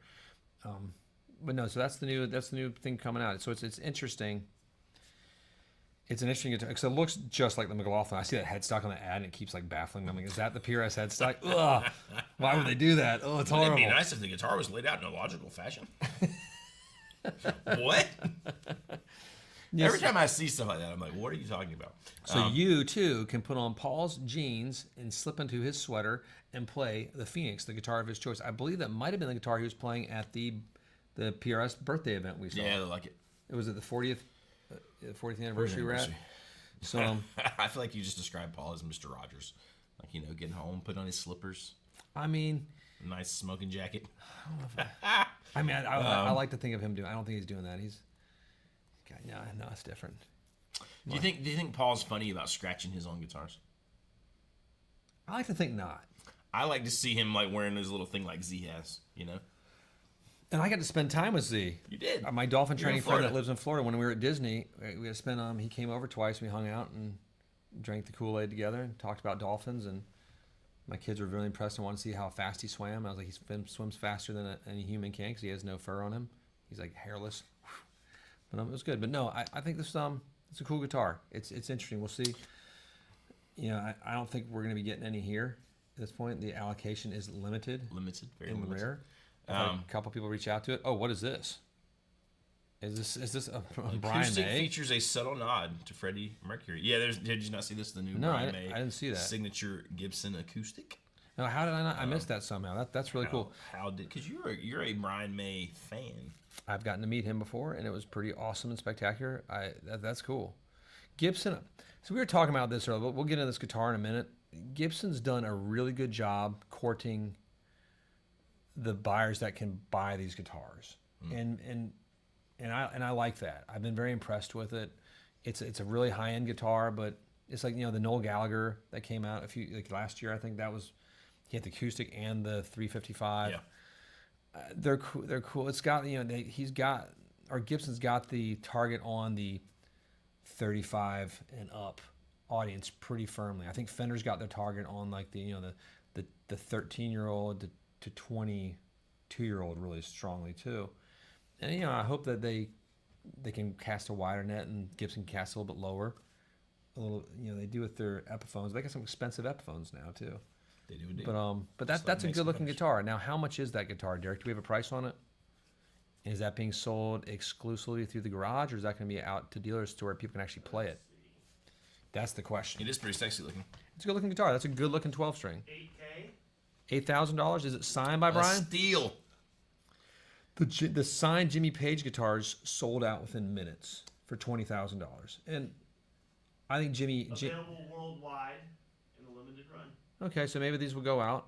But no, so that's the new thing coming out. So it's interesting. It's an interesting guitar because it looks just like the McLaughlin. I see that headstock on the ad and it keeps like baffling me. I'm like, is that the PRS headstock? Ugh, why would they do that? Oh, it's horrible. It'd be nice if the guitar was laid out in a logical fashion. What? Yes. Every time I see stuff like that, I'm like, what are you talking about? So you too can put on Paul's jeans and slip into his sweater and play the Phoenix, the guitar of his choice. I believe that might have been the guitar he was playing at the PRS birthday event we saw. Yeah, I like it. It was at the 40th anniversary we're at. So I feel like you just described Paul as Mr. Rogers. Like, getting home, put on his slippers, I mean, a nice smoking jacket. I like to think of him doing. I don't think he's doing that. No, it's different. Do you think Paul's funny about scratching his own guitars? I like to think not. I like to see him like wearing his little thing like Z has, And I got to spend time with Z. You did. My dolphin You're in training friend that Florida. lives in Florida. When we were at Disney, we had to spend. He came over twice. We hung out and drank the Kool-Aid together and talked about dolphins. And my kids were really impressed and wanted to see how fast he swam. I was like, he swims faster than any human can because he has no fur on him. He's like hairless. But it was good. But no, I think this it's a cool guitar. It's interesting. We'll see. I don't think we're going to be getting any here at this point. The allocation is limited. Very and limited. rare. I've had a couple people reach out to it. Oh, what is this? Is this a Brian Acoustic May? features a subtle nod to Freddie Mercury. Yeah, did you not see this? The new No, Brian May I didn't see that. signature Gibson acoustic. No, how did I not? I missed that somehow. That's really cool. Because you're a Brian May fan. I've gotten to meet him before, and it was pretty awesome and spectacular. That's cool. Gibson. So we were talking about this earlier. We'll get into this guitar in a minute. Gibson's done a really good job courting the buyers that can buy these guitars, and I like that. I've been very impressed with it. It's a really high end guitar, but it's like the Noel Gallagher that came out last year. I think that was he had the acoustic and the 355. Yeah. They're cool. It's got Gibson's got the target on the 35 and up audience pretty firmly. I think Fender's got their target on like the 13-year-old to 22-year-old really strongly too. And I hope that they can cast a wider net and Gibson cast a little bit lower. They do with their Epiphones. They got some expensive Epiphones now too. They do indeed. But that's a good looking guitar. Now, how much is that guitar, Derek? Do we have a price on it? Is that being sold exclusively through the garage, or is that going to be out to dealers to where people can actually play it? That's the question. It is pretty sexy looking. It's a good looking guitar. That's a good looking 12 string. $8K. $8,000. Is it signed by Brian? Steel. The signed Jimmy Page guitars sold out within minutes for $20,000, and I think Available worldwide in a limited run. Okay, so maybe these will go out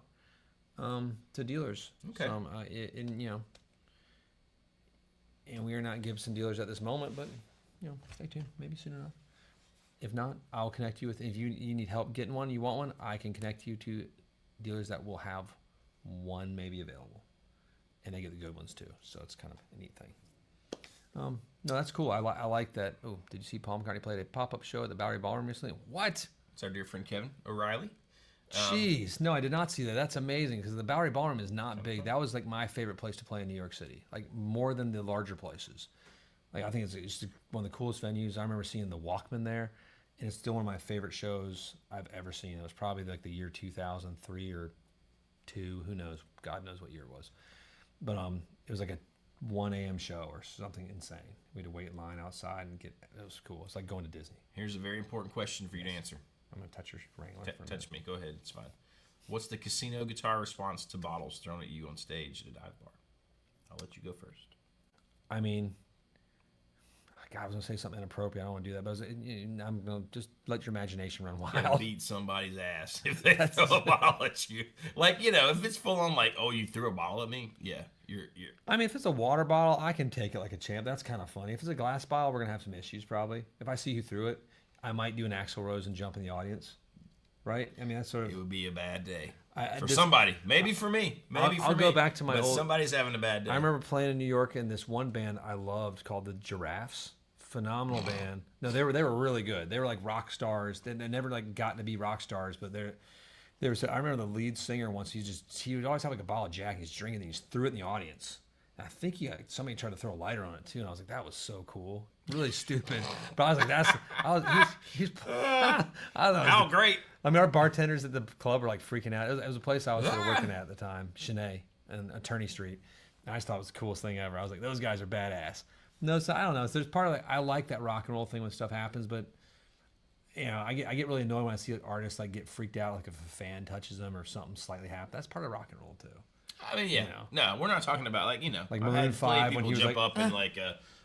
to dealers. Okay. So, and we are not Gibson dealers at this moment, but stay tuned. Maybe soon enough. If not, I'll connect you with. If you need help getting one, you want one, I can connect you to dealers that will have one maybe available, and they get the good ones too. So it's kind of a neat thing. No, that's cool. I like that. Oh, did you see Paul McCartney played a pop-up show at the Bowery Ballroom recently? What? It's our dear friend Kevin O'Reilly. Jeez, no, I did not see that. That's amazing because the Bowery Ballroom is not big. That was like my favorite place to play in New York City, like more than the larger places. Like I think it's just one of the coolest venues. I remember seeing the Walkman there, and it's still one of my favorite shows I've ever seen. It was probably like the year 2003 or 2, who knows? God knows what year it was. But it was like a 1 a.m. show or something insane. We had to wait in line outside and it was cool. It's like going to Disney. Here's a very important question for you to answer. I'm gonna touch your Wrangler. for a minute. Touch me. Go ahead. It's fine. What's the casino guitar response to bottles thrown at you on stage at a dive bar? I'll let you go first. I mean, God, I was gonna say something inappropriate. I don't want to do that, but I'm gonna just let your imagination run You're gonna wild. beat somebody's ass if they throw a bottle at you. Like, you know, if it's full on like, oh, you threw a bottle at me, yeah, you're. I mean, if it's a water bottle, I can take it like a champ. That's kind of funny. If it's a glass bottle, we're gonna have some issues probably. If I see who threw it, I might do an Axl Rose and jump in the audience, right? I mean, that's sort of. It would be a bad day for this- somebody. Maybe for me. Maybe for I'll me. go back to my but old. Somebody's having a bad day. I remember playing in New York in this one band I loved called the Giraffes. Phenomenal band. No, they were really good. They were like rock stars. They never like gotten to be rock stars, but they were. I remember the lead singer once. He would always have like a bottle of Jack. He's drinking. And he just threw it in the audience. And I think somebody tried to throw a lighter on it too. And I was like, that was so cool. Really stupid. But I was like, he's I don't know. How great. I mean, our bartenders at the club were like freaking out. It was a place I was sort of working at the time, Chenet and Attorney Street. And I just thought it was the coolest thing ever. I was like, those guys are badass. No, so I don't know. So there's part of like I like that rock and roll thing when stuff happens, but you know, I get really annoyed when I see artists like get freaked out, like if a fan touches them or something slightly happens. That's part of rock and roll too. I mean, yeah. You know. No, we're not talking about like, you know, Like I've Maroon had plenty of 5 when people he was jump like, up and like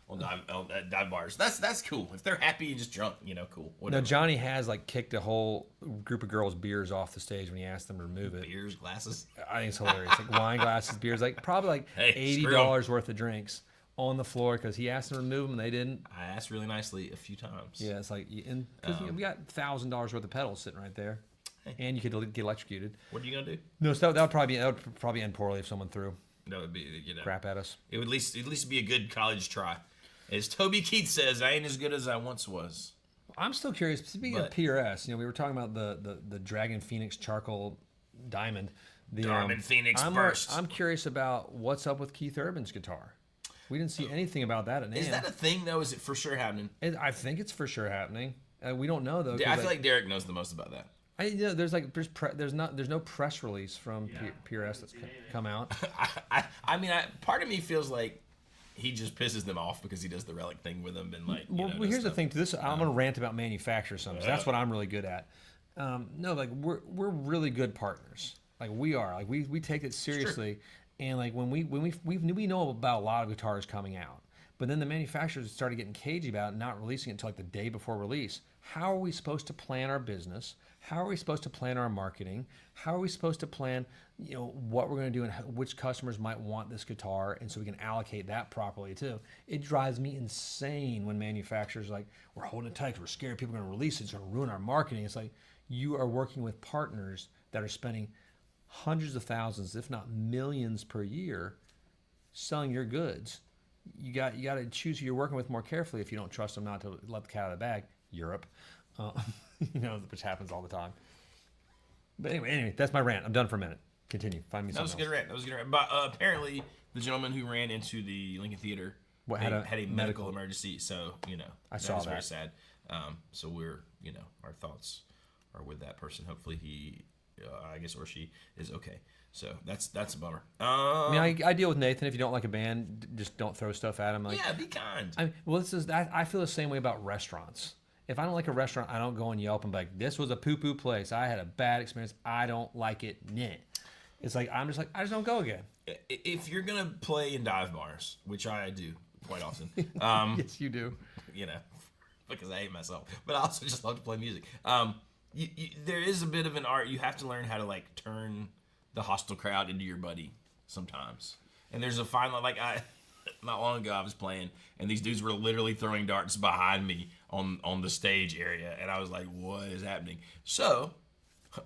on dive bars. That's cool. If they're happy and just drunk, you know, cool. Whatever. No, Johnny has like kicked a whole group of girls' beers off the stage when he asked them to remove it. Beers, glasses. I think it's hilarious. Like wine glasses, beers, like probably like Hey, $80 worth of drinks on the floor because he asked them to remove them and they didn't. I asked really nicely a few times. Yeah, it's like because we got $1,000 worth of pedals sitting right there, and you could get electrocuted. What are you gonna do? No, so that would probably end poorly if someone threw That would be, you know, crap at us. it would at least be a good college try. As Toby Keith says, I ain't as good as I once was. I'm still curious. Speaking of PRS, you know, we were talking about the Dragon Phoenix charcoal diamond. The Diamond Phoenix burst. I'm curious about what's up with Keith Urban's guitar. We didn't see anything about that at NAMM. Is that a thing though? Is it for sure happening? I think it's for sure happening. We don't know though. I feel like Derek knows the most about that. There's no press release from PRS that's come out. I mean, part of me feels like he just pisses them off because he does the relic thing with them and like. Well, here's the thing. To this, I'm gonna rant about manufacturers. Some that's what I'm really good at. No, like we're really good partners. Like we are. Like we take it seriously, and like when we know about a lot of guitars coming out, but then the manufacturers started getting cagey about it, not releasing it until like the day before release. How are we supposed to plan our business? How are we supposed to plan our marketing? How are we supposed to plan, you know, what we're going to do and which customers might want this guitar, and so we can allocate that properly too. It drives me insane when manufacturers are like, we're holding it tight 'cause we're scared people are going to release it, it's going to ruin our marketing. It's like you are working with partners that are spending hundreds of thousands, if not millions per year, selling your goods. You got to choose who you're working with more carefully if you don't trust them not to let the cat out of the bag. Europe. You know, which happens all the time. But anyway, that's my rant. I'm done for a minute. Continue. Find me That was a something good rant. That was a good rant. But apparently, the gentleman who ran into the Lincoln Theater had a medical medical emergency. So, you know, I saw very that. sad. So we're, you know, our thoughts are with that person. Hopefully he, I guess, or she is okay. So that's a bummer. I mean, I deal with Nathan. If you don't like a band, just don't throw stuff at him. Like, yeah, be kind. I feel the same way about restaurants. If I don't like a restaurant, I don't go and Yelp and be like, this was a poo-poo place. I had a bad experience. I don't like it. Nah. It's like, I just don't go again. If you're going to play in dive bars, which I do quite often. Yes, you do. You know, because I hate myself. But I also just love to play music. There is a bit of an art. You have to learn how to, like, turn the hostile crowd into your buddy sometimes. And there's a fine line. Like, not long ago, I was playing, and these dudes were literally throwing darts behind me on the stage area, and I was like, what is happening? So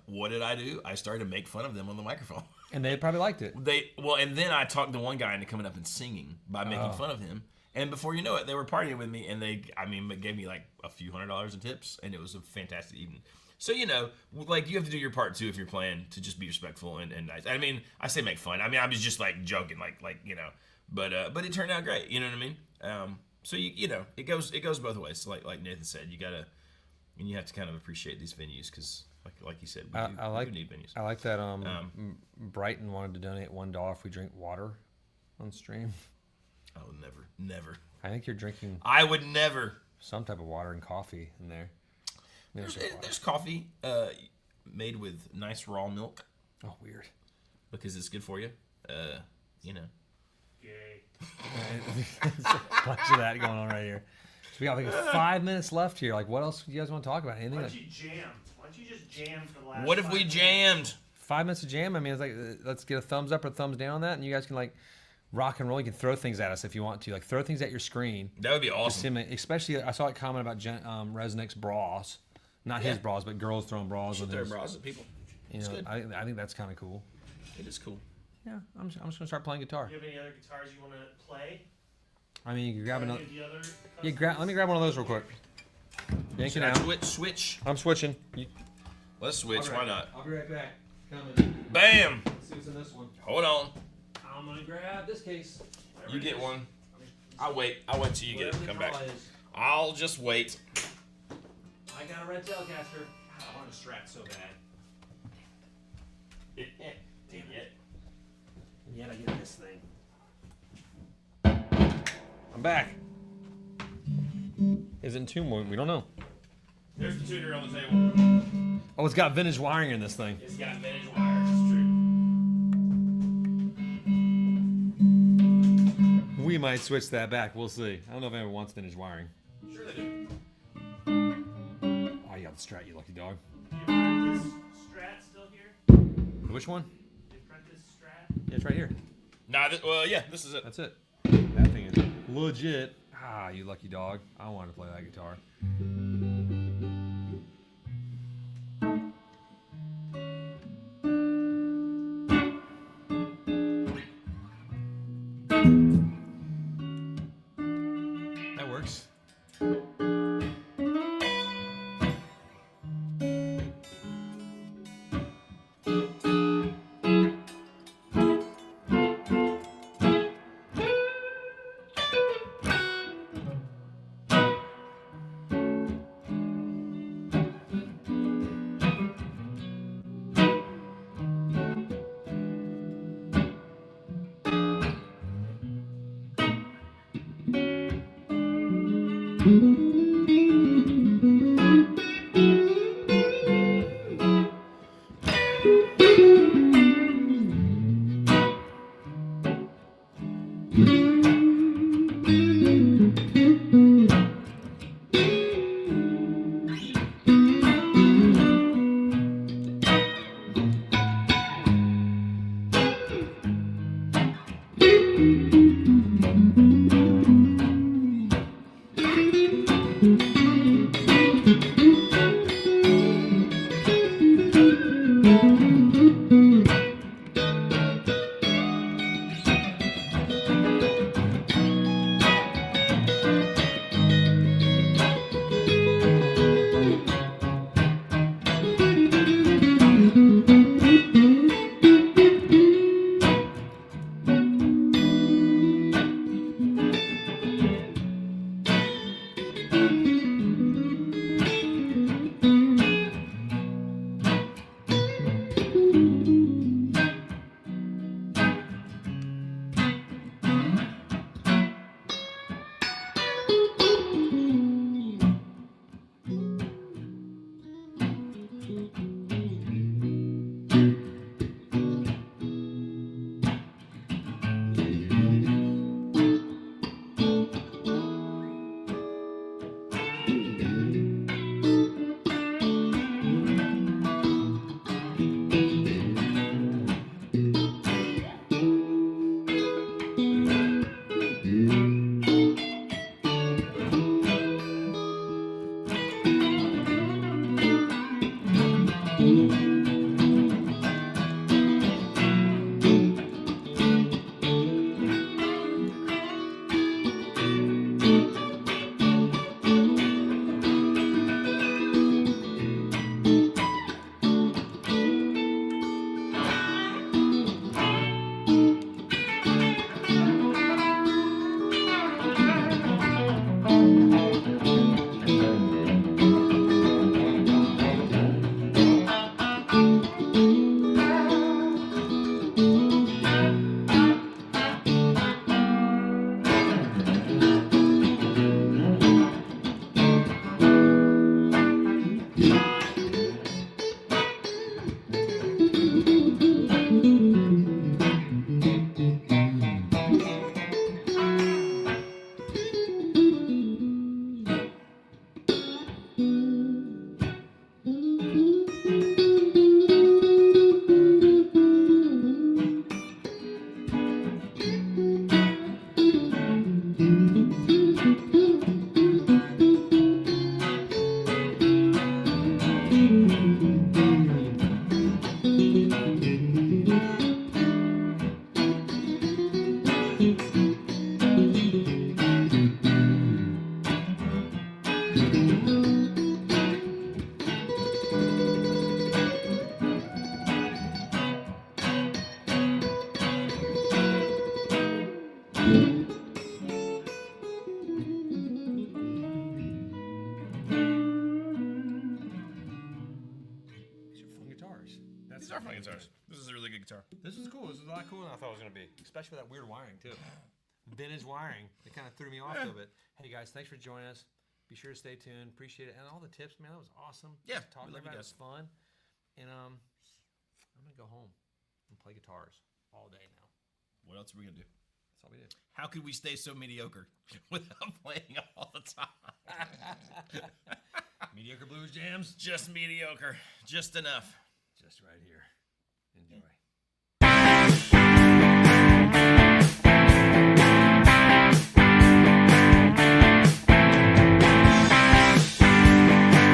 what did I do? I started to make fun of them on the microphone. And they probably liked it. And then I talked the one guy into coming up and singing by making fun of him, and before you know it, they were partying with me, and they gave me like a few $100s in tips, and it was a fantastic evening. So, you know, like, you have to do your part too if you're playing, to just be respectful and nice. I mean, I say make fun. I mean, I was just like joking, like you know, but it turned out great. You know what I mean? So you know, it goes both ways. Like Nathan said, you have to kind of appreciate these venues because, like you said, we do need venues. I like that. Brighton wanted to donate $1 if we drink water on stream. I would never. I think you're drinking I would never. some type of water and coffee in there. Maybe it's just water. There's coffee made with nice raw milk Oh, weird. because it's good for you. You know. Yay. There's a bunch of that going on right here. So we got like 5 minutes left here. Like, what else do you guys want to talk about? Anything? Why Like, don't you jam? Why don't you just jam for the last What if 5 we minutes? jammed? 5 minutes of jam. I mean, it's like let's get a thumbs up or thumbs down on that, and you guys can like rock and roll. You can throw things at us if you want to. Like throw things at your screen. That would be Just awesome. especially, I saw a comment about Resnick's bras, not his Yeah. bras, but girls throwing bras Shoot on their his. bras at people. You It's know, good. I think that's kind of cool. It is cool. Yeah, I'm just gonna start playing guitar. Do you have any other guitars you want to play? I mean, you can grab Any another. of the other Yeah, let me grab one of those real quick. Yank it out. Switch. I'm switching. Let's switch. Why not? I'll be right back. Coming. Bam. Let's see what's in this one. Hold on. I'm gonna grab this case. You get one. I'll wait till you get it. Whatever the Come back. draw is. I'll just wait. I got a red Telecaster. God, I want a Strat so bad. Damn it. And yet I get this thing. I'm back. Is it in tune? We don't know. There's the tuner on the table. Oh, it's got vintage wiring in this thing. It's got vintage wires. It's true. We might switch that back. We'll see. I don't know if anyone wants vintage wiring. Sure they do. Oh, you got the Strat, you lucky dog. Do you print this Strat still here? Which one? Do you print this Strat? Yeah, it's right here. Nah. Well, yeah. This is it. That's it. That thing is legit. Ah, you lucky dog. I wanted to play that guitar. That works. These are fun guitars. This is a really good guitar. This is cool. This is a lot cooler than I thought it was going to be, especially with that weird wiring too. Vintage wiring. It kind of threw me off a little bit. Hey guys, thanks for joining us. Be sure to stay tuned. Appreciate it, and all the tips, man. That was awesome. Yeah, Just talking we love you about it guys. was fun. And I'm gonna go home and play guitars all day now. What else are we gonna do? That's all we did. How could we stay so mediocre without playing all the time? Mediocre blues jams, Just mediocre. Just enough. just right here. Enjoy.